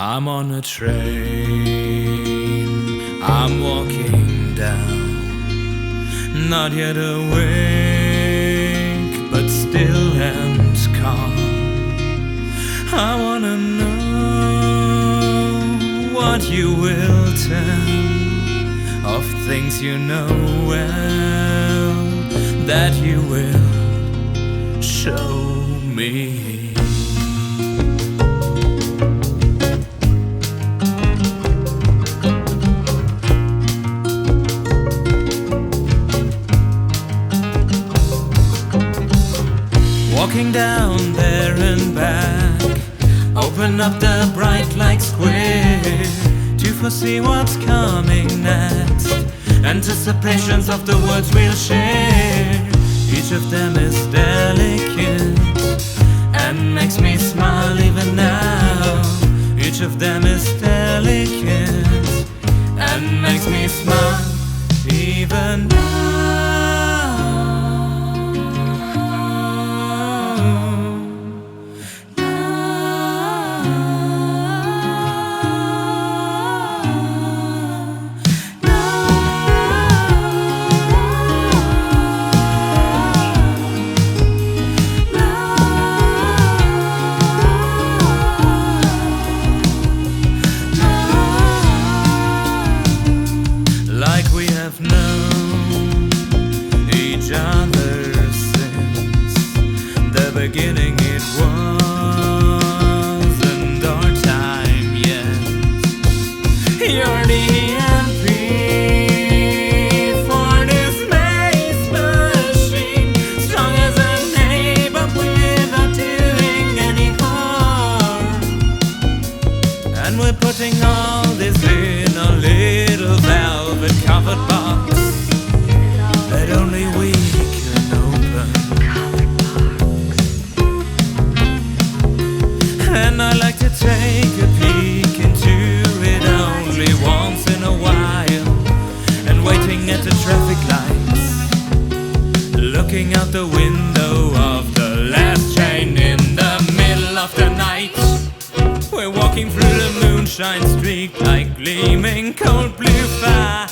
I'm on a train, I'm walking down, not yet awake, but still and calm. I wanna know what you will tell of things you know well, that you will show me. Walking down there and back, open up the bright light square to foresee what's coming next. Anticipations of the words we'll share. Each of them is delicate and makes me smile even now. Each of them is delicate and makes me smile even now. Beginning it wasn't our time yet. You're the MP for this maze machine, strong as a neighbor without doing any harm. And we're putting all this in a little velvet covered box that only we can open. And I like to take a peek into it only once in a while, and waiting at the traffic lights, looking out the window of the last train in the middle of the night. We're walking through the moonshine street like gleaming cold blue fire.